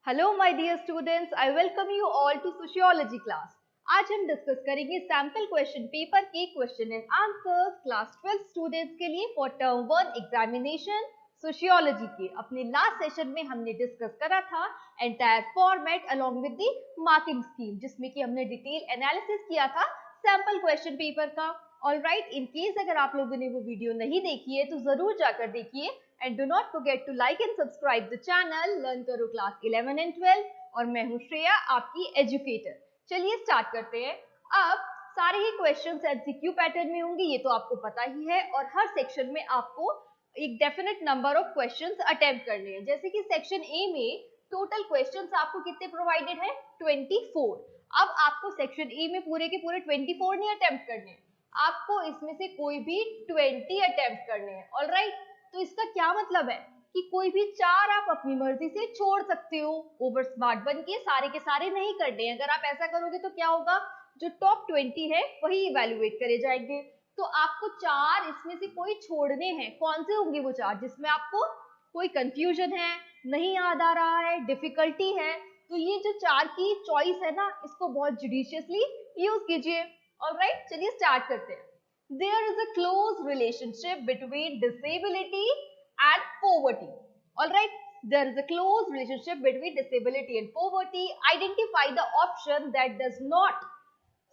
Hello my dear students, I welcome you all to sociology class. आज हम discuss करेंगे sample question paper के question and answers class 12 students के लिए for term 1 examination sociology के। अपने लास्ट सेशन में हमने डिस्कस करा था entire format along with the marking scheme, जिसमें कि हमने डिटेल एनालिसिस किया था सैंपल क्वेश्चन पेपर का। ऑलराइट, इन केस अगर आप लोगों ने वो वीडियो नहीं देखी है तो जरूर जाकर देखिए and do not forget to like and subscribe the channel learn करो क्लास 11 and 12। और मैं हूँ श्रेया, आपकी एजुकेटर। चलिए स्टार्ट करते हैं। अब सारे ही क्वेश्चंस एमसीक्यू पैटर्न में होंगे, ये तो आपको पता ही है, और हर सेक्शन में आपको एक definite number of questions attempt करने हैं। जैसे कि सेक्शन ए में टोटल क्वेश्चंस आपको कितने प्रोवाइडेड है? 24। अब आपको सेक्शन ए में पूरे के पूरे 24 नहीं अटेम्प्ट करने हैं, आपको इसमें से कोई भी 20 अटेम्प्ट करने हैं। ऑलराइट, तो इसका क्या मतलब है कि कोई भी 4 आप अपनी मर्जी से छोड़ सकते हो। ओवर स्मार्ट बन के सारे नहीं करने हैं। अगर आप ऐसा करोगे तो क्या होगा, जो टॉप 20 है वही इवेल्युएट करे जाएंगे। तो आपको 4 इसमें से कोई छोड़ने हैं। कौन से होंगे वो 4 जिसमें आपको कोई कंफ्यूजन है, नहीं याद आ रहा है, डिफिकल्टी है? तो ये जो 4 की चॉइस है ना, इसको बहुत जुडिशियसली यूज कीजिए। ऑलराइट, चलिए स्टार्ट करते हैं। There is a close relationship between disability and poverty. All right, there is a close relationship between disability and poverty. Identify the option that does not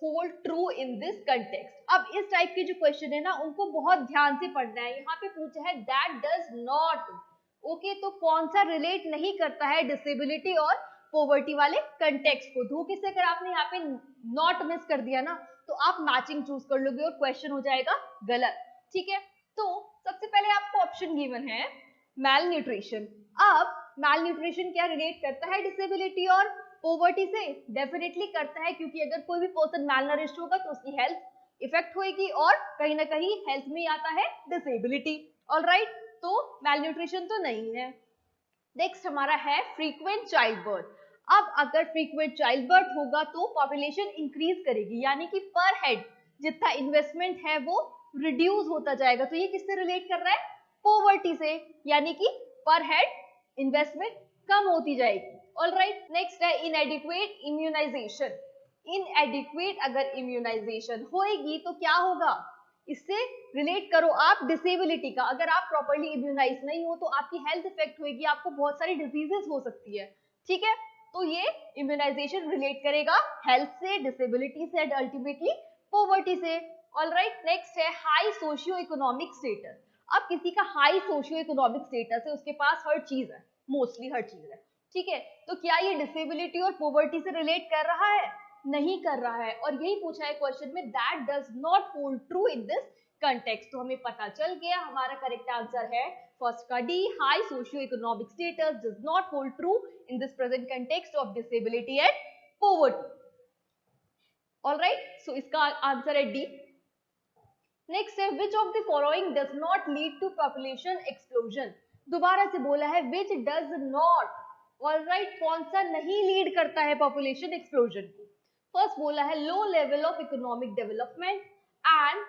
hold true in this context. अब इस type के जो question है ना, उनको बहुत ध्यान से पढ़ना है। यहाँ पे पूछा है that does not। ओके, तो कौन सा रिलेट नहीं करता है डिसेबिलिटी और पोवर्टी वाले कंटेक्स्ट को? धोखे से अगर आपने यहाँ पे नॉट मिस कर दिया ना, तो आप मैचिंग चूज कर लोगे और क्वेश्चन हो जाएगा गलत। ठीक है, तो सबसे पहले आपको ऑप्शन गिवन है मैल न्यूट्रिशन। अब मैल न्यूट्रिशन क्या रिलेट करता है डिसेबिलिटी और पोवर्टी से? डेफिनेटली करता है, क्योंकि अगर कोई भी पर्सन मैल नरिश्ड होगा तो उसकी हेल्थ इफेक्ट होगी और कहीं ना कहीं हेल्थ में आता है डिसेबिलिटी। ऑलराइट, तो मैल न्यूट्रिशन तो नहीं है। नेक्स्ट हमारा है फ्रीक्वेंट चाइल्ड बर्थ। अब अगर फ्रीक्वेंट चाइल्ड बर्थ होगा तो पॉपुलेशन इंक्रीज करेगी, यानी कि पर हेड जितना इन्वेस्टमेंट है वो रिड्यूस होता जाएगा। तो ये किससे रिलेट कर रहा है? पोवर्टी से, यानी कि पर हेड इन्वेस्टमेंट कम होती जाएगी। ऑलराइट, नेक्स्ट है इनएडिक्वेट इम्यूनाइजेशन। इनएडिक्वेट अगर इम्यूनाइजेशन होएगी तो क्या होगा? इससे रिलेट करो आप डिसेबिलिटी का। अगर आप प्रॉपर्ली इम्यूनाइज नहीं हो तो आपकी हेल्थ इफेक्ट होगी, आपको बहुत सारी डिजीजेस हो सकती है। ठीक है, तो ये इम्यूनाइजेशन रिलेट करेगा हेल्थ से, डिसेबिलिटी से एंड अल्टीमेटली पॉवर्टी से। ऑलराइट, नेक्स्ट है हाई सोशियो इकोनॉमिक स्टेटस। अब किसी का हाई सोशियो इकोनॉमिक स्टेटस है, उसके पास हर चीज है, मोस्टली हर चीज है। ठीक है, तो क्या ये डिसेबिलिटी और पॉवर्टी से रिलेट कर रहा है? नहीं कर रहा है, और यही पूछा है क्वेश्चन में, that does not hold true in this context. तो हमें पता चल गया हमारा करेक्ट आंसर है फर्स्ट का D, high socio economic status does not hold true in this present context of disability and poverty. Alright, so इसका आंसर है डी। नेक्स्ट है which of the following does not lead to population explosion. दोबारा से बोला है which does not. Alright, कौन सा नहीं लीड करता है पॉपुलेशन एक्सप्लोजन को? फर्स्ट बोला है low level of economic development and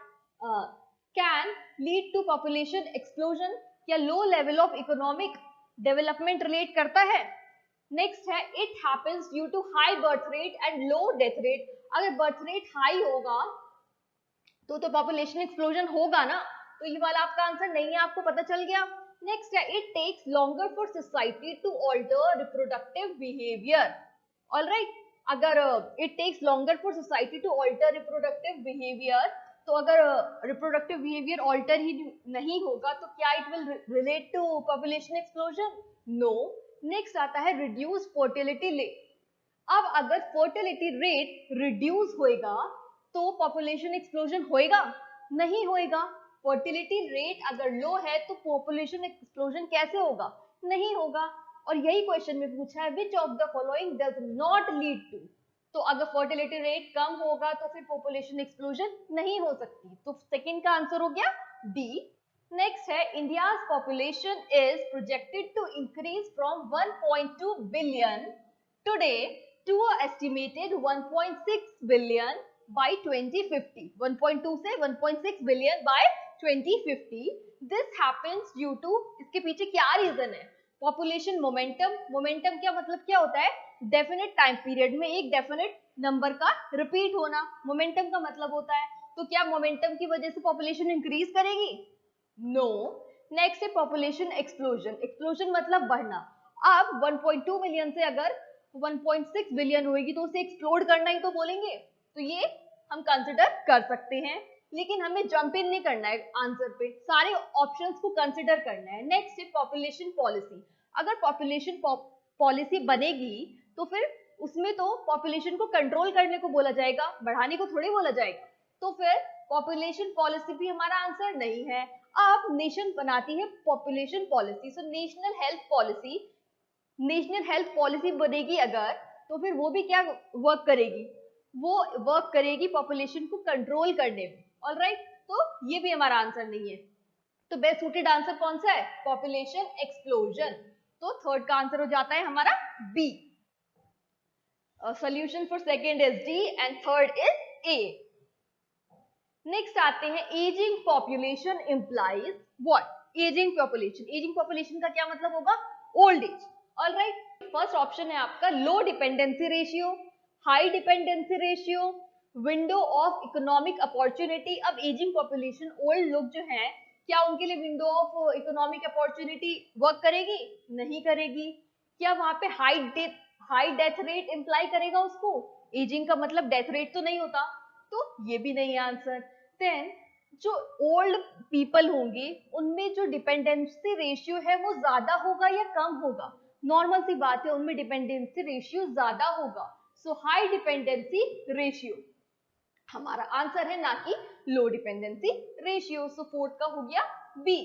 can lead to population explosion. क्या low level of economic development relate करता है? नेक्स्ट है it happens due to high birth rate and low death rate. अगर birth rate high होगा तो population explosion होगा ना, तो ये वाला आपका आंसर नहीं है, आपको पता चल गया। नेक्स्ट है it takes longer for society to alter reproductive behaviour. Alright, अगर it takes longer for society to alter reproductive behaviour, तो अगर रिप्रोडक्टिव बिहेवियर ऑल्टर ही नहीं होगा तो क्या it will relate to population explosion? No. Next आता है रिड्यूस फर्टिलिटी रेट। अब अगर फर्टिलिटी रेट रिड्यूस होएगा तो पॉपुलेशन एक्सप्लोजन होएगा? नहीं होएगा। फर्टिलिटी रेट अगर लो है तो पॉपुलेशन एक्सप्लोजन कैसे होगा? नहीं होगा। और यही क्वेश्चन में पूछा है which of the following does not lead to. तो अगर फर्टिलिटी रेट कम होगा तो फिर पॉपुलेशन एक्सप्लोजन नहीं हो सकती। तो सेकंड का आंसर हो गया डी। नेक्स्ट है India's population is projected to increase from 1.2 billion today to a estimated 1.6 billion by 2050. 1.2 से 1.6 billion by 2050. This happens due to, इसके पीछे क्या रीजन है? पॉपुलेशन मोमेंटम, मोमेंटम क्या मतलब क्या होता है, डेफिनेट टाइम पीरियड में एक डेफिनेट नंबर का रिपीट होना मोमेंटम का मतलब होता है। तो क्या मोमेंटम की वजह से पॉपुलेशन इंक्रीज करेगी? नो। नेक्स्ट है पॉपुलेशन एक्सप्लोजन, एक्सप्लोजन मतलब बढ़ना। अब 1.2 मिलियन से अगर 1.6 बिलियन होगी तो उसे एक्सप्लोड करना ही तो बोलेंगे, तो ये हम कंसिडर कर सकते हैं, लेकिन हमें जंप इन नहीं करना है आंसर पे, सारे ऑप्शंस को कंसिडर करना है। नेक्स्ट है पॉपुलेशन पॉलिसी, अगर पॉपुलेशन पॉलिसी बनेगी तो फिर उसमें तो पॉपुलेशन को कंट्रोल करने को बोला जाएगा, बढ़ाने को थोड़ी बोला जाएगा, तो फिर पॉपुलेशन पॉलिसी भी हमारा आंसर नहीं है। अब नेशन बनाती है population policy, so national health policy, national health policy बनेगी अगर, तो फिर वो भी क्या वर्क करेगी, वो वर्क करेगी पॉपुलेशन को कंट्रोल करने में। ऑलराइट, तो ये भी हमारा आंसर नहीं है। तो बेस्ट सूटेड आंसर कौन सा है, पॉपुलेशन एक्सप्लोजन। तो थर्ड का आंसर हो जाता है हमारा B. Solution for second is D and third is A. Next आते हैं ageing population implies what, ageing population, ageing population का क्या मतलब होगा, old age. Alright, first option है आपका low dependency ratio, high dependency ratio, window of economic opportunity. अब ageing population old लोग जो हैं, क्या उनके लिए window of economic opportunity work करेगी? नहीं करेगी। क्या वहां पे हाई डेथ रेट इंप्लाई करेगा उसको? एजिंग का मतलब डेथ रेट तो नहीं होता, तो ये भी नहीं है आंसर। देन जो ओल्ड पीपल होंगे उनमें जो डिपेंडेंसी रेशियो है वो ज्यादा होगा या कम होगा? नॉर्मल सी बात है, उनमें डिपेंडेंसी रेशियो ज्यादा होगा, सो हाई डिपेंडेंसी रेशियो हमारा आंसर है, ना कि low dependency ratio. So fourth का हो गया B.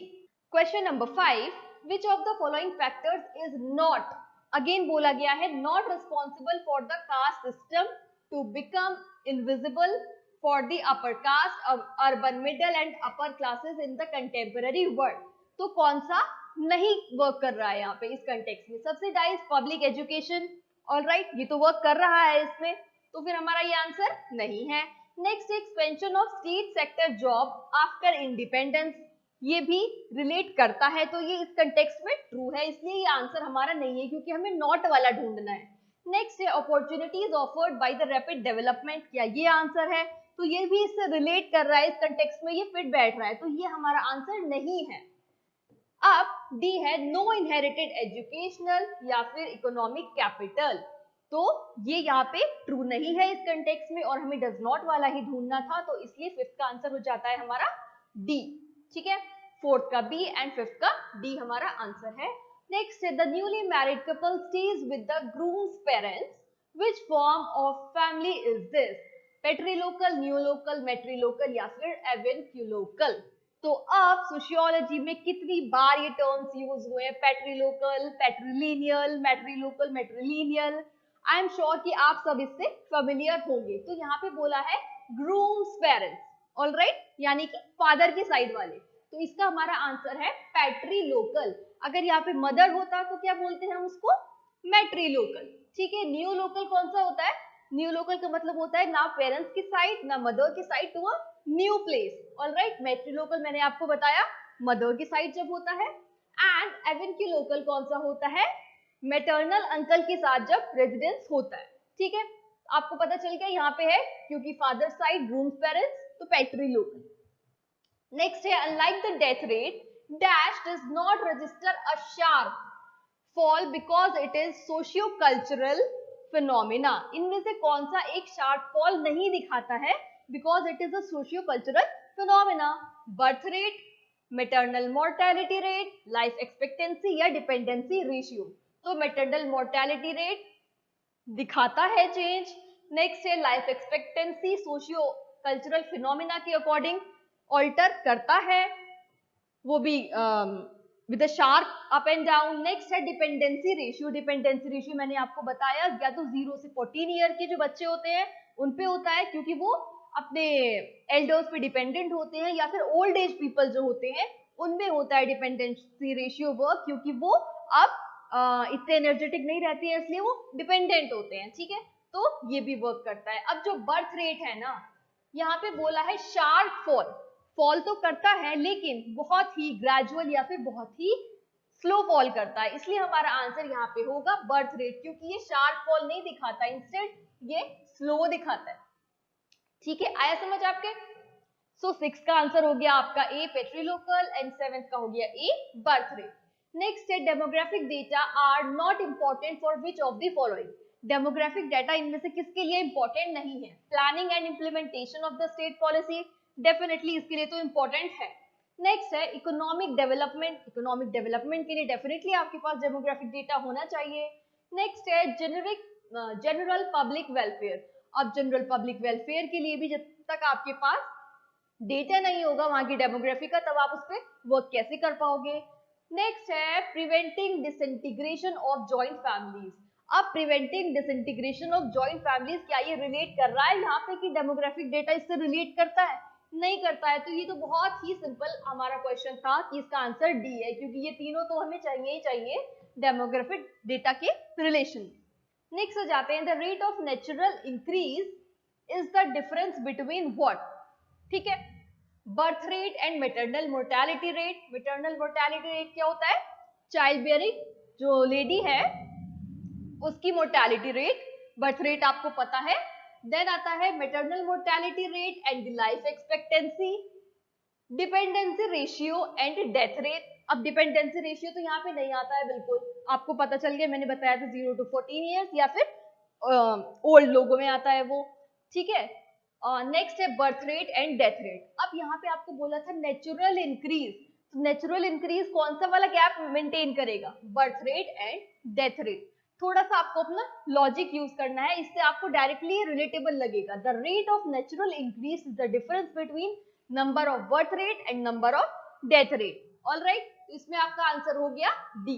Question number 5, which of the following factors is not, again बोला गया है, not responsible for the caste system to become invisible for the upper caste of urban middle and upper classes in the contemporary world। तो कौन सा नहीं work कर रहा है यहाँ पे इस कंटेक्स्ट में? सब्सिडाइज पब्लिक एजुकेशन, ऑलराइट, ये तो वर्क कर रहा है इसमें, तो फिर हमारा ये आंसर नहीं है। Next, expansion of state sector job after independence, ये भी रिलेट करता है, तो ये इस कंटेक्स्ट में ट्रू है, इसलिए ये आंसर हमारा नहीं है, क्योंकि हमें नॉट वाला ढूंढना है। नेक्स्ट है opportunities offered by the rapid development, क्या ये आंसर है? तो ये भी इससे रिलेट कर रहा है, इस कंटेक्स्ट में ये फिट बैठ रहा है, तो ये हमारा आंसर नहीं है। अब डी है नो इनहेरिटेड एजुकेशनल या फिर इकोनॉमिक कैपिटल, तो ये यहाँ पे ट्रू नहीं है इस कंटेक्स्ट में, और हमें डज नॉट वाला ही ढूंढना था, तो इसलिए फिफ्थ का आंसर हो जाता है हमारा डी। ठीक है, फोर्थ का बी एंड फिफ्थ का डी हमारा आंसर है। नेक्स्ट है the newly married couple stage with the groom's parents, which form of family is this? Patrilocal, neolocal, matrilocal या फिर एवेंक्यूलोकल? तो अब सोशियोलॉजी में कितनी बार ये टर्म्स यूज हुए हैं, पेट्रीलोकल, पेट्रीलिनियल, मेट्रीलोकल, मेट्रीलिनियल। आई एम श्योर कि आप सब इससे फेमिलियर होंगे। तो यहाँ पे बोला है ग्रूम्स पेरेंट्स, ऑलराइट, यानी कि फादर के साइड वाले, तो इसका हमारा आंसर है पेट्रीलोकल। अगर यहाँ पे मदर होता तो क्या बोलते हैं हम उसको, मेट्रीलोकल। ठीक है, न्यू लोकल कौन सा होता है? न्यू लोकल का मतलब होता है ना पेरेंट्स की साइड ना मदर की side to a new place, alright. Matrilocal मैंने आपको बताया मदर की साइड जब होता है। एंड एवेंक्यूलोकल कौन सा होता है? मैटरनल अंकल के साथ जब रेजिडेंस होता है। ठीक है, आपको पता चल गया यहाँ पे है क्योंकि फादर साइड ग्रूम्स पेरेंट्स, तो पेट्रीलोकल। नेक्स्ट है unlike the death rate dash does not register a sharp fall because it is socio cultural phenomena. इनमें से कौन सा एक शार्प फॉल नहीं दिखाता है because it is a socio cultural phenomena? Birth rate, maternal mortality rate, life expectancy या dependency ratio? तो मैटरनल मोर्टेलिटी रेट दिखाता है चेंज। नेक्स्ट है life expectancy socio cultural phenomena के अकॉर्डिंग ऑल्टर करता है, वो भी with a sharp up and down. Next है डिपेंडेंसी रेशियो, डिपेंडेंसी रेशियो मैंने आपको बताया या तो 0 से 14 ईयर के जो बच्चे होते हैं उन पे होता है, क्योंकि वो अपने एल्डर्स पे डिपेंडेंट होते हैं, या फिर ओल्ड एज पीपल जो होते हैं उनमें होता है डिपेंडेंसी रेशियो वर्क, क्योंकि वो अब इतने एनर्जेटिक नहीं रहती है, इसलिए वो डिपेंडेंट होते हैं। ठीक है, तो ये भी वर्क करता है। अब जो बर्थ रेट है ना, यहाँ पे बोला है शार्प फॉल, फॉल तो करता है लेकिन बहुत ही ग्रेजुअल या फिर बहुत ही स्लो फॉल करता है, इसलिए हमारा आंसर यहाँ पे होगा बर्थ रेट, क्योंकि ये शार्प फॉल नहीं दिखाता, इंस्टेड ये स्लो दिखाता है। ठीक है, आया समझ आपके? सो 6 का आंसर हो गया आपका ए पेट्रीलोकल एंड 7th का हो गया ए बर्थ रेट। नेक्स्ट है demographic data are not important for which of the following. Demographic data इनमें से किसके लिए इंपॉर्टेंट नहीं है? Planning and implementation of the state policy, definitely इसके लिए तो इंपॉर्टेंट है। नेक्स्ट है इकोनॉमिक डेवलपमेंट, इकोनॉमिक डेवलपमेंट के लिए डेफिनेटली आपके पास डेमोग्राफिक डेटा होना चाहिए। नेक्स्ट है जनरल पब्लिक वेलफेयर। अब जनरल पब्लिक वेलफेयर के लिए भी जब तक आपके पास डेटा नहीं होगा वहां की डेमोग्राफी का, तब आप उस पर वर्क कैसे कर पाओगे? नेक्स्ट है preventing disintegration of joint families. अब preventing disintegration of joint families, क्या ये रिलेट कर रहा है यहाँ पे कि डेमोग्राफिक डेटा इससे रिलेट करता है? नहीं करता है। तो ये तो बहुत ही सिंपल हमारा क्वेश्चन था कि इसका आंसर डी है, क्योंकि ये तीनों तो हमें चाहिए ही चाहिए डेमोग्राफिक डेटा के रिलेशन। नेक्स्ट हो जाते हैं the rate of natural increase is the difference between what. ठीक है, birth rate and maternal mortality rate. Maternal mortality rate क्या होता है? चाइल्ड बियरिंग जो लेडी है उसकी मोर्टेलिटी रेट। बर्थ रेट आपको पता है। देन आता है maternal mortality rate and life expectancy, dependency ratio and death rate. अब डिपेंडेंसी रेशियो तो यहाँ पे नहीं आता है, बिल्कुल आपको पता चल गया, मैंने बताया था 0 to 14 ईयर्स या फिर ओल्ड लोगों में आता है वो। ठीक है, नेक्स्ट है birth rate and death rate. अब यहाँ पे आपको बोला था नेचुरल इंक्रीज, तो नेचुरल इंक्रीज कौन सा वाला गैप मेंटेन करेगा? Birth rate and death rate. थोड़ा सा आपको अपना लॉजिक यूज करना है, इससे आपको डायरेक्टली रिलेटेबल लगेगा। The rate of natural increase is the difference between number of birth rate and number of death rate. Alright, तो इसमें आपका आंसर हो गया डी।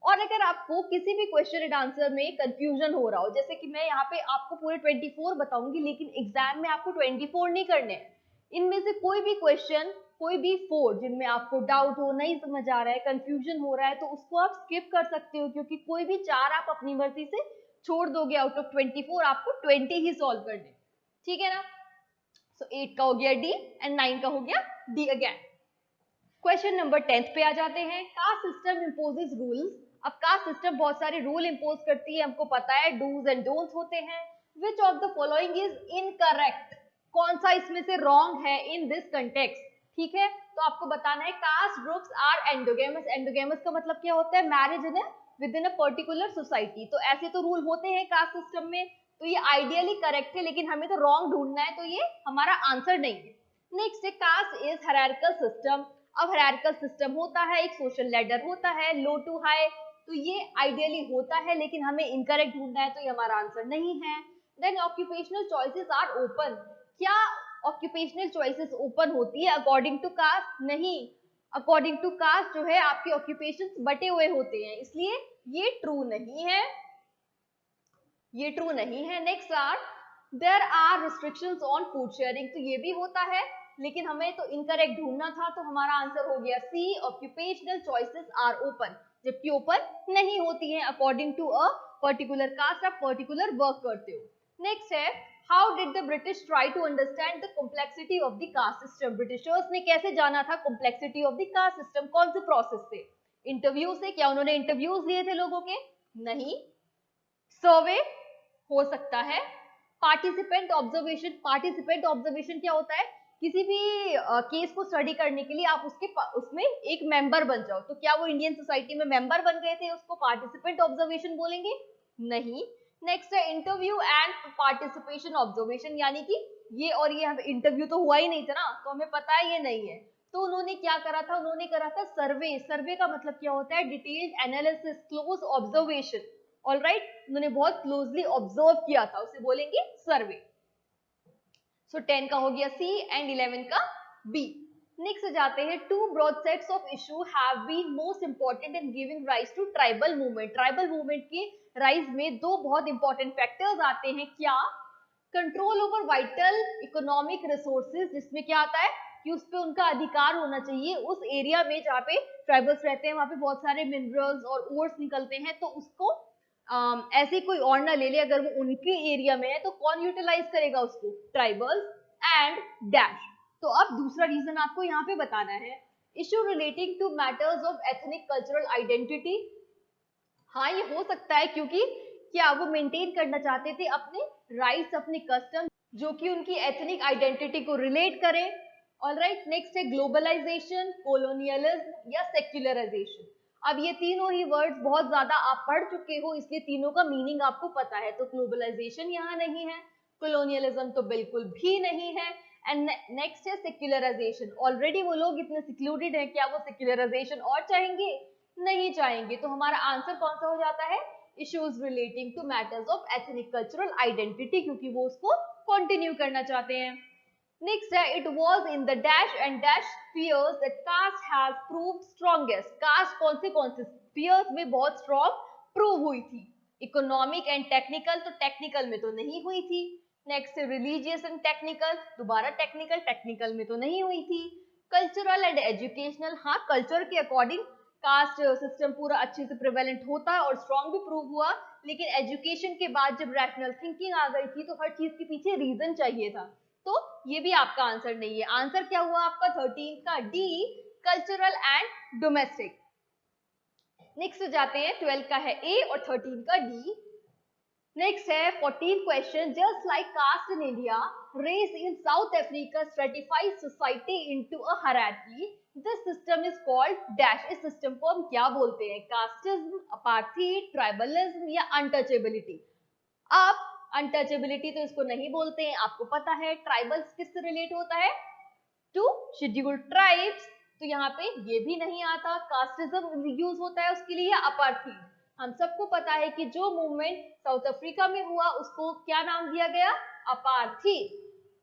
और अगर आपको किसी भी क्वेश्चन एंड आंसर में कंफ्यूजन हो रहा हो, जैसे कि मैं यहाँ पे आपको पूरे 24 बताऊंगी, लेकिन एग्जाम में आपको 24 नहीं करने, इनमें से कोई भी क्वेश्चन, कोई भी 4 जिनमें आपको डाउट हो, नहीं समझ आ रहा है, कंफ्यूजन हो रहा है, तो उसको आप स्किप कर सकते हो, क्योंकि कोई भी 4 आप अपनी मर्जी से छोड़ दोगे आउट ऑफ 24, आपको 20 ही सॉल्व करने। ठीक है ना? सो 8 का हो गया डी एंड 9 का हो गया डी अगेन। क्वेश्चन नंबर 10 पे आ जाते हैं। Caste system imposes rules. अब कास्ट सिस्टम बहुत सारे रूल इम्पोज करती है, हमको पता है डूज एंड डोंट्स होते हैं। विच of the following is incorrect? कौन सा इसमें से रॉन्ग है इन दिस कंटेक्स्ट? ठीक है, तो आपको बताना है caste groups are endogamous. Endogamous का मतलब क्या होता है? Marriage in with in a particular society. तो ऐसे तो रूल होते हैं कास्ट सिस्टम में, तो ये आइडियली करेक्ट है, लेकिन हमें तो रॉन्ग ढूंढना है, तो ये हमारा आंसर नहीं है। नेक्स्ट है कास्ट इज हायरार्किकल सिस्टम। अब हायरार्किकल सिस्टम होता है, एक सोशल लैडर होता है, लो टू हाई, तो ये आइडियली होता है, लेकिन हमें इनकरेक्ट ढूंढना है, तो ये हमारा आंसर नहीं है। Then occupational choices are open. क्या ऑक्यूपेशनल चॉइसेस ओपन होती है अकॉर्डिंग टू कास्ट? नहीं, अकॉर्डिंग टू कास्ट जो है आपके ऑक्यूपेशंस बटे हुए होते हैं, इसलिए ये ट्रू नहीं है, ये ट्रू नहीं है। Next are there are restrictions on food sharing. तो ये भी होता है, लेकिन हमें तो इनकरेक्ट ढूंढना था, तो हमारा आंसर हो गया C, occupational choices are open, जबकि ओपन नहीं होती है according to a particular caste, आप पर्टिकुलर वर्क करते हो। नेक्स्ट है how did the British try to understand the complexity of the caste system. Britishers ने कैसे जाना था complexity of the caste system? कौन से प्रोसेस से? इंटरव्यू से। क्या उन्होंने इंटरव्यूज लिए थे लोगों के? नहीं। सर्वे हो सकता है। Participant observation. पार्टिसिपेंट ऑब्जर्वेशन क्या होता है? किसी भी केस को स्टडी करने के लिए आप उसमें एक मेंबर बन जाओ, तो क्या वो इंडियन सोसाइटी में मेंबर बन गए थे, उसको पार्टिसिपेंट ऑब्जर्वेशन बोलेंगे? नहीं। नेक्स्ट है इंटरव्यू एंड पार्टिसिपेशन ऑब्जर्वेशन, यानी कि ये और ये इंटरव्यू तो हुआ ही नहीं था ना, तो हमें पता है ये नहीं है। तो उन्होंने क्या करा था? उन्होंने करा था सर्वे। सर्वे का मतलब क्या होता है? Detailed analysis, close observation. Alright, उन्होंने बहुत क्लोजली ऑब्जर्व किया था, उसे बोलेंगे सर्वे। सो 10 का हो गया सी एंड 11 का बी। नेक्स्ट जाते हैं two broad sets of issue have been most important in giving rise to tribal movement. Tribal movement के राइज में दो बहुत इंपॉर्टेंट फैक्टर्स आते हैं। क्या? Control over vital economic resources, जिसमें क्या आता है कि उस पर उनका अधिकार होना चाहिए, उस एरिया में जहाँ पे ट्राइबल्स रहते हैं वहां पे बहुत सारे मिनरल्स और ओर्स निकलते हैं, तो उसको ऐसे कोई और ना ले ले, अगर वो उनके एरिया में है तो कौन यूटिलाइज करेगा उसको? Tribals and dash. तो अब दूसरा रीजन आपको यहाँ पे बताना है issue relating to matters of ethnic cultural identity. हाँ, ये हो सकता है क्योंकि क्या वो मेंटेन करना चाहते थे अपने राइट्स, अपने कस्टम जो कि उनकी एथनिक आइडेंटिटी को रिलेट करें। ऑलराइट, नेक्स्ट है ग्लोबलाइजेशन, कोलोनियलिज्म या सेक्युलराइजेशन। अब ये तीनों ही वर्ड्स बहुत ज्यादा आप पढ़ चुके हो, इसलिए तीनों का मीनिंग आपको पता है। तो ग्लोबलाइजेशन यहाँ नहीं है, कोलोनियलिज्म तो बिल्कुल भी नहीं है, एंड नेक्स्ट है सेक्युलराइजेशन। ऑलरेडी वो लोग इतने सिक्लूडेड हैं, क्या वो सेक्युलराइजेशन और चाहेंगे? नहीं चाहेंगे। तो हमारा आंसर कौन सा हो जाता है? Issues relating to matters of ethnic cultural identity, क्योंकि वो उसको कंटिन्यू करना चाहते हैं। नेक्स्ट है it was in the dash and dash spheres that caste has proved strongest. Caste कौन से स्फीयर्स में बहुत स्ट्रॉन्ग प्रूव हुई थी? इकोनॉमिक एंड टेक्निकल, तो टेक्निकल में तो नहीं हुई थी। नेक्स्ट रिलीजियस एंड टेक्निकल, दोबारा टेक्निकल में तो नहीं हुई थी। कल्चरल एंड एजुकेशनल, हाँ कल्चर के अकॉर्डिंग कास्ट सिस्टम पूरा अच्छे से प्रिवेलेंट होता है और स्ट्रॉन्ग भी प्रूव हुआ, लेकिन एजुकेशन के बाद जब रैशनल थिंकिंग आ गई थी तो हर चीज के पीछे रीजन चाहिए था। तो ये भी आपका आंसर नहीं है। आंसर क्या हुआ आपका 13 का D, cultural and domestic. Next जाते हैं 12 का है ए और 13 का डी। नेक्स्ट है 14 question, just like caste in India, race in South Africa stratifies society into a hierarchy, this system is called dash. इस सिस्टम को हम क्या बोलते हैं? कास्टिज्म, अपार्थीड, ट्राइबलिज्म या अनटचेबिलिटी। अब अनटचेबिलिटी तो इसको नहीं बोलते हैं, आपको पता है। ट्राइबल्स किससे रिलेट होता है? टू शेड्यूल्ड ट्राइब्स, तो यहाँ पे ये भी नहीं आता। कास्टिज्म यूज होता है उसके लिए, अपार्थीड। हम सबको पता है कि जो मूवमेंट साउथ अफ्रीका में हुआ उसको क्या नाम दिया गया? अपार्थीड।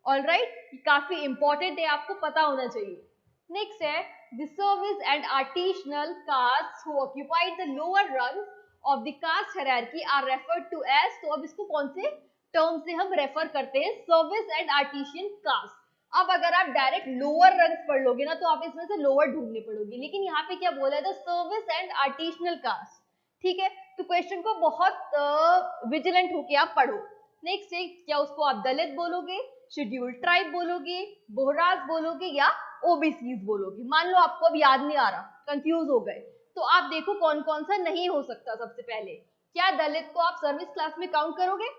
ऑलराइट, काफी इंपॉर्टेंट है, आपको पता होना चाहिए। नेक्स्ट है the service and artisanal caste who occupied the lower rungs of the caste hierarchy are referred to as. तो अब इसको कौन से टर्म से हम रेफर करते हैं? Service and artisan caste. अब अगर आप डायरेक्ट लोअर रंग्स पढ़ लोगे ना तो आप इसमें से लोअर ढूंढने पड़ोगे, लेकिन यहाँ पे क्या बोला है? The service and artisanal caste. ठीक है, तो क्वेश्चन को बहुत विजिलेंट होके आप पढ़ो। नेक्स्ट है क्या उसको आप दलित बोलोगे, शेड्यूल्ड ट्राइब बोलोगे, बोहराज बोलोगे या ओबीसीज बोलोगे? मान लो आपको अब याद नहीं आ रहा, कंफ्यूज हो गए, तो आप देखो कौन कौन सा नहीं हो सकता। सबसे पहले, क्या दलित को आप सर्विस क्लास में काउंट करोगे?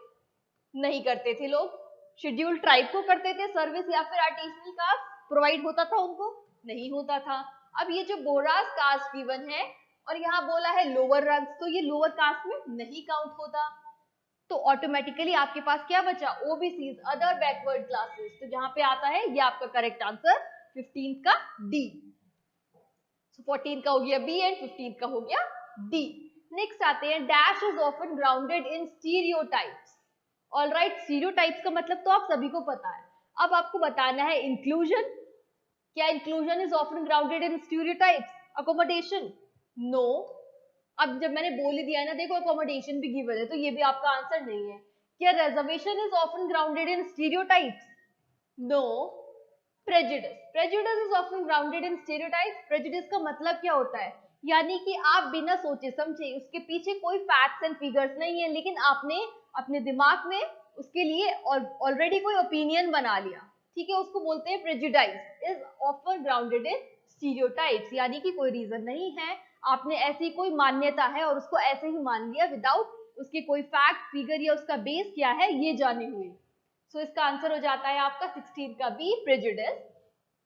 नहीं करते थे लोग। शेड्यूल्ड ट्राइब को करते थे सर्विस या फिर आर्टिसनल कास्ट प्रोवाइड होता था उनको? नहीं होता था। अब ये जो बोरास कास्ट गिवन है और यहाँ बोला है लोअर रंग्स, तो ये लोअर कास्ट में नहीं काउंट होता। तो ऑटोमेटिकली आपके पास क्या बचा? OBCs, other backward classes. तो जहां पे आता है ये आपका करेक्ट आंसर 15 का डी। 14 का हो गया बी एंड 15 का हो गया डी। नेक्स्ट आते हैं dash is often grounded in stereotypes. Alright, stereotypes का मतलब तो आप सभी को पता है। अब आपको बताना है इंक्लूजन। क्या inclusion is often grounded in stereotypes? Accommodation? No. अब जब मैंने बोल ही दिया है ना, देखो अकोमोडेशन भी गिवन है, तो ये भी आपका आंसर नहीं है। क्या reservation is often grounded in stereotypes? No. Prejudice is often grounded in stereotypes. Prejudice का मतलब क्या होता है? यानी कि आप बिना सोचे समझे, उसके पीछे कोई फैक्ट्स एंड फिगर्स नहीं है, लेकिन आपने अपने दिमाग में उसके लिए ऑलरेडी कोई ओपिनियन बना लिया। ठीक है, उसको बोलते हैं prejudice is often grounded in stereotypes, यानी कि कोई रीजन नहीं है, आपने ऐसी कोई मान्यता है और उसको ऐसे ही मान लिया विदाउट उसके कोई फैक्ट फिगर या उसका बेस क्या है ये जाने हुए। सो इसका आंसर हो जाता है आपका 16 का B, prejudice.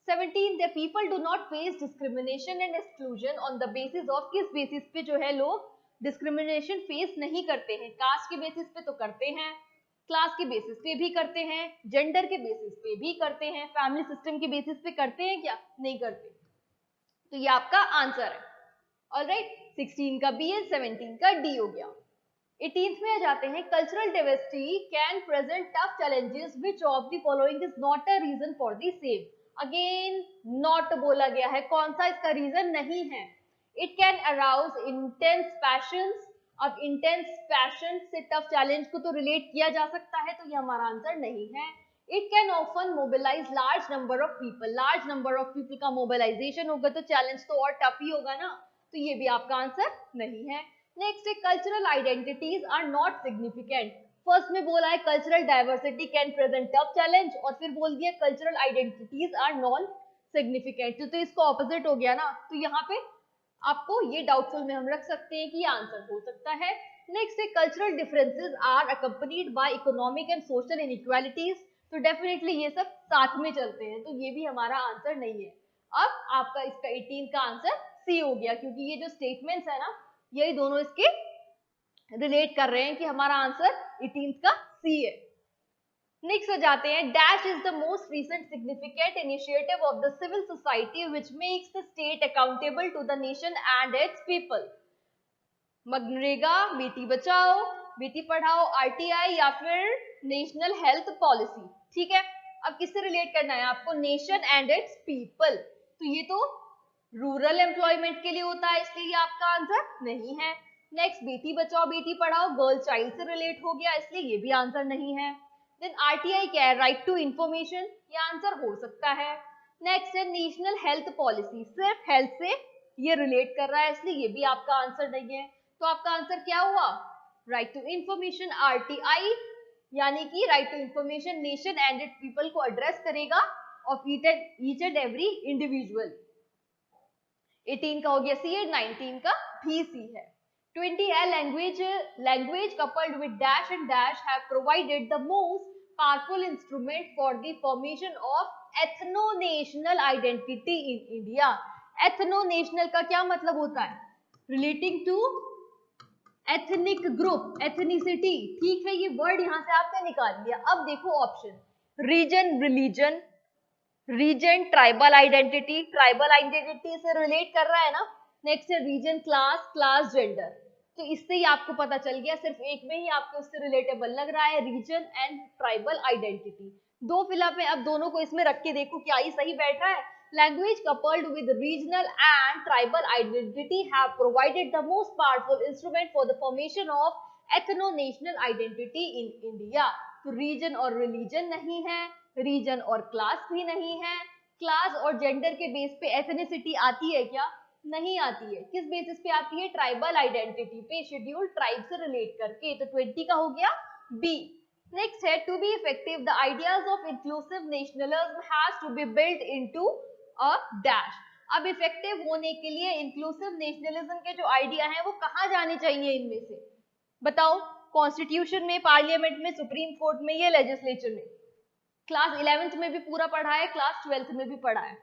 17, the people do not face discrimination and exclusion on the basis of, किस बेसिस पे जो है लोग डिस्क्रिमिनेशन फेस नहीं करते हैं? कास्ट के बेसिस पे तो करते हैं, क्लास के बेसिस पे भी करते हैं, जेंडर के बेसिस पे भी करते हैं, फैमिली सिस्टम के बेसिस पे करते हैं क्या? नहीं करते। तो ये आपका आंसर है। ऑलराइट, 16 का बी है, 17 का डी हो गया। 18th में आ जाते हैं cultural diversity can present tough challenges which of the following is not a reason for the same. Again not बोला गया है, कौन सा इसका रीजन नहीं है? It can arouse intense passions. अब इंटेंस पैशन से टफ चैलेंज को तो रिलेट किया जा सकता है, तो ये हमारा आंसर नहीं है। It can often mobilise large number of people. Large number of people का मोबिलाइजेशन होगा तो चैलेंज तो और टफ ही होगा ना, तो ये भी आपका आंसर नहीं है। नेक्स्ट है cultural identities are not significant. First में बोला है cultural diversity can present tough challenge और फिर बोल दिया cultural identities are non significant, तो इसका ऑपोजिट हो गया ना, तो यहाँ पे आपको ये डाउटफुल में हम रख सकते हैं कि ये आंसर हो सकता है। नेक्स्ट है cultural differences are accompanied by economic and social inequalities, तो डेफिनेटली ये सब साथ में चलते हैं, तो ये भी हमारा आंसर नहीं है। अब आपका इसका 18 का आंसर सी हो गया, क्योंकि ये जो स्टेटमेंट्स है ना, यही दोनों इसके रिलेट कर रहे हैं कि हमारा आंसर 18 का सी है। नेक्स्ट हो जाते हैं, dash is the most recent significant initiative of the civil society which makes the state accountable to the nation and its people. MNREGA, Beti Bachao, Beti Padhao, RTI या फिर नेशनल हेल्थ पॉलिसी। ठीक है, अब किससे रिलेट करना है आपको? नेशन एंड इट्स पीपल, तो ये तो रूरल एम्प्लॉयमेंट के लिए होता है, इसलिए ये आपका आंसर नहीं है। नेक्स्ट, बेटी बचाओ बेटी पढ़ाओ गर्ल चाइल्ड से रिलेट हो गया, इसलिए ये भी आंसर नहीं है। देन आरटीआई क्या है? राइट टू इंफॉर्मेशन, ये आंसर हो सकता है। नेक्स्ट है नेशनल हेल्थ पॉलिसी, सिर्फ हेल्थ से ये रिलेट कर रहा है, इसलिए ये भी आपका आंसर नहीं है। तो आपका आंसर क्या हुआ? राइट टू इंफॉर्मेशन, आरटीआई, यानी कि right to information nation and its people को एड्रेस करेगा of each and every individual. 18 का हो गया सी है, 19 का भी सी है। 20 है language coupled with dash and dash have provided the most powerful instrument for the formation of ethno-national identity in India। ethno-national का क्या मतलब होता है? relating to ethnic group, ethnicity। ठीक है, ये वर्ड यहाँ से आपने निकाल लिया। अब देखो option, reason, religion, reason, tribal identity, tribal identity से रिलेट कर रहा है ना। नेक्स्ट है रीजन, क्लास, क्लास जेंडर, तो इससे ही आपको पता चल गया, सिर्फ एक में ही आपको उससे रिलेटेबल लग रहा है, रीजन एंड ट्राइबल आइडेंटिटी। दो फिलअप में, अब दोनों को इसमें रख के देखो क्या ही सही बैठ रहा है। Language coupled with regional and tribal identity have provided the most powerful instrument for the formation of ethno national identity in India. तो रीजन और रिलीजन नहीं है, रीजन और क्लास भी नहीं है। क्लास और जेंडर के बेस पे एथनिसिटी आती है क्या? नहीं आती है। किस बेसिस पे आती है? ट्राइबल आइडेंटिटी पे, शेड्यूल ट्राइब से रिलेट करके। तो 20 का हो गया बी। नेक्स्ट है, to be effective the ideas of inclusive nationalism has to be built into a dash. अब इफेक्टिव होने के लिए इंक्लूसिव नेशनलिज्म के जो आइडिया हैं वो कहाँ जाने चाहिए इनमें से? बताओ, कॉन्स्टिट्यूशन में, पार्लियामेंट में, सुप्रीम कोर्ट में या लेजिस्लेचर में? क्लास 11th में भी पूरा पढ़ा है, क्लास 12th में भी पढ़ा है,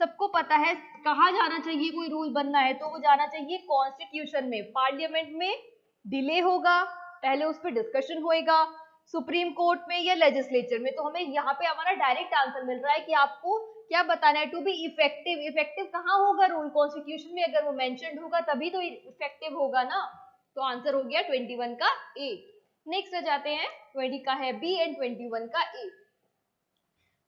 सबको पता है कहाँ जाना चाहिए। कोई रूल बनना है तो वो जाना चाहिए कॉन्स्टिट्यूशन में। पार्लियामेंट में डिले होगा, पहले उस पर डिस्कशन होएगा, सुप्रीम कोर्ट में या लेजिस्लेचर में। तो हमें यहाँ पे हमारा डायरेक्ट आंसर मिल रहा है कि आपको क्या बताना है? To be effective. इफेक्टिव कहाँ होगा रूल? कॉन्स्टिट्यूशन में अगर वो मेंशन्ड होगा तभी तो इफेक्टिव होगा ना। तो आंसर हो गया 21 का ए। नेक्स्ट आ जाते हैं, 20 का है बी एंड 21 का ए।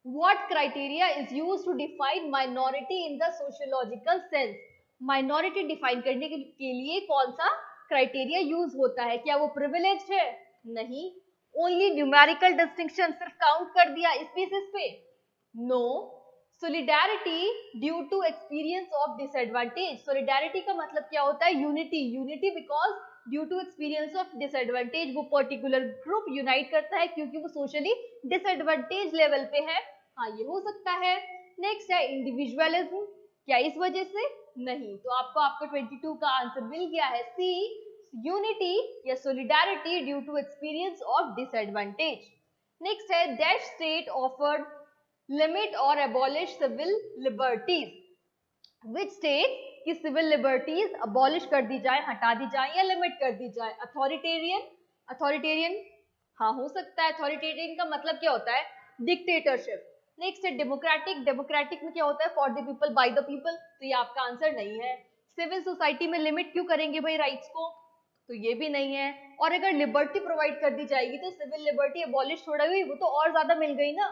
What criteria is used to define minority in the sociological sense? Minority define करने के लिए कौन सा क्राइटेरिया यूज होता है? क्या वो प्रिविलेज है? नहीं। ओनली न्यूमेरिकल डिस्टिंक्शन, सिर्फ काउंट कर दिया इस बेसिस पे? No. Solidarity due to experience of disadvantage. Solidarity का मतलब क्या होता है? Unity. Unity because due to experience of disadvantage, वो पर्टिकुलर ग्रुप यूनाइट करता है क्योंकि वो सोशली डिसएडवांटेज लेवल पे है। हाँ, ये हो सकता है। नेक्स्ट है इंडिविजुअलिज्म, क्या इस वजह से? नहीं। तो आपको आपका 22 का आंसर मिल गया है सी, यूनिटी या solidarity due to experience of disadvantage. Next है दैट स्टेट ऑफर्ड लिमिट और abolish civil liberties. Which state की सिविल लिबर्टीज अबॉलिश कर दी जाए, हटा दी जाए या लिमिट कर दी जाए? अथॉरिटेरियन। अथॉरिटेरियन हाँ हो सकता है। अथॉरिटेरियन का मतलब क्या होता है? डिक्टेटरशिप। नेक्स्ट है डेमोक्रेटिक। डेमोक्रेटिक में क्या होता है? For the people, by the people. तो ये आपका आंसर नहीं है। सिविल सोसाइटी में लिमिट क्यों करेंगे भाई राइट्स को? तो ये भी नहीं है। और अगर लिबर्टी प्रोवाइड कर दी जाएगी तो सिविल लिबर्टी अबॉलिश थोड़ा हुई, वो तो और ज्यादा मिल गई ना।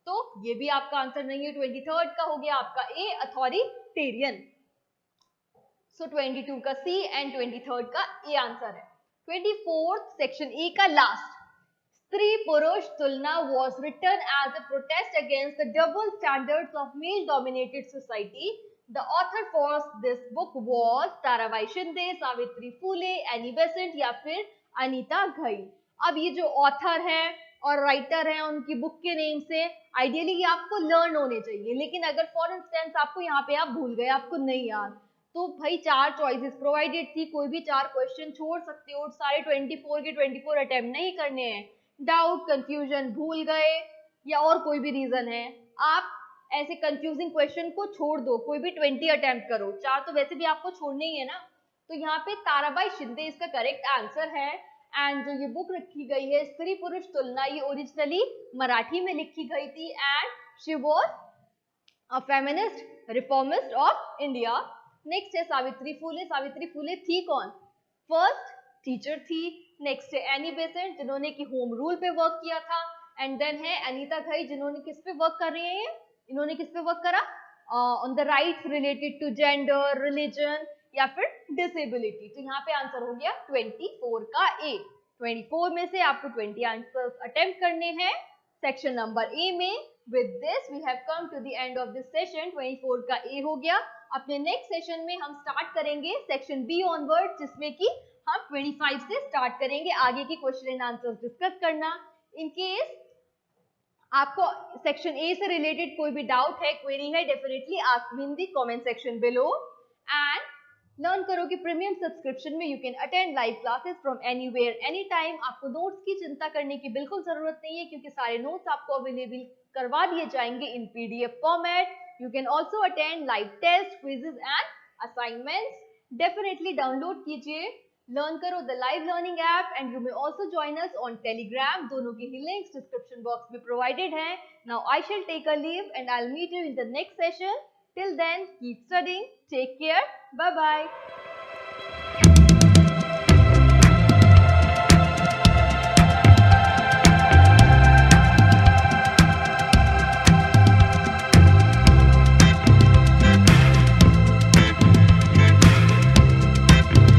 तो ये भी आपका आंसर नहीं है। 23rd का हो गया आपका ए, अथॉरिटेरियन। सो 22 का सी एंड 23rd का ए आंसर है। 24th सेक्शन ए का लास्ट, स्त्री पुरुष तुलना was written as a protest against the double standards of male dominated society. The author for this book was Tarabai Shinde, Savitri Phule, Annie Besant या फिर अनीता घई। अब ये जो ऑथर है और राइटर हैं उनकी बुक के नेम से, आइडियली ये आपको लर्न होने चाहिए। लेकिन अगर फॉर इंस्टेंस आपको यहाँ पे आप भूल गए, आपको नहीं याद, तो भाई 4 चॉइसेस प्रोवाइडेड थी, कोई भी 4 क्वेश्चन छोड़ सकते हो, सारे 24 के 24 अटेम्प्ट नहीं करने हैं। डाउट, कंफ्यूजन, भूल गए या और कोई भी रीजन है, आप ऐसे कंफ्यूजिंग क्वेश्चन को छोड़ दो, कोई भी 20 अटेम्प्ट करो, 4 तो वैसे भी आपको छोड़ने ही है ना। तो यहाँ पे ताराबाई शिंदे इसका करेक्ट आंसर है। एंड जो ये बुक लिखी गई है स्त्री पुरुष तुलना, ये ओरिजिनली मराठी में लिखी गई थी and she was a feminist reformist of India. Next है सावित्री फुले। सावित्री फुले थी कौन? फर्स्ट टीचर थी। नेक्स्ट है एनी बेसेंट जिन्होंने की होम रूल पे वर्क किया था। एंड देन है अनीता घई जिन्होंने किस पे वर्क कर रही है, इन्होंने किस पे वर्क करा? On the rights related to gender, religion या फिर डिसेबिलिटी। तो यहाँ पे आंसर हो गया 24 का ए। 24 में से आपको 20 आंसर्स अटेम्प्ट करने हैं सेक्शन नंबर ए में। With this we have come to the end of this session. 24 का ए हो गया। अपने नेक्स्ट सेशन में हम स्टार्ट करेंगे सेक्शन बी ऑनवर्ड, जिसमें कि हम 25 से स्टार्ट करेंगे आगे की क्वेश्चन एंड आंसर्स डिस्कस करना। इन केस आपको सेक्शन ए से रिलेटेड कोई भी डाउट है, क्वेरी है, definitely ask me in the comment section below. And learn करो कि प्रीमियम सब्सक्रिप्शन में you can attend live classes from anywhere any time. आपको नोट्स की चिंता करने की बिल्कुल जरूरत नहीं है, क्योंकि सारे नोट्स आपको अवेलेबल करवा दिए जाएंगे in PDF format. You can also attend live test, quizzes and assignments. Definitely download कीजिए लर्न करो the live learning app and you may also join us on Telegram. दोनों की ही लिंक्स डिस्क्रिप्शन बॉक्स में provided है। Now I shall take a leave and I will meet you in the next session. Till then, keep studying. Take care. Bye-bye.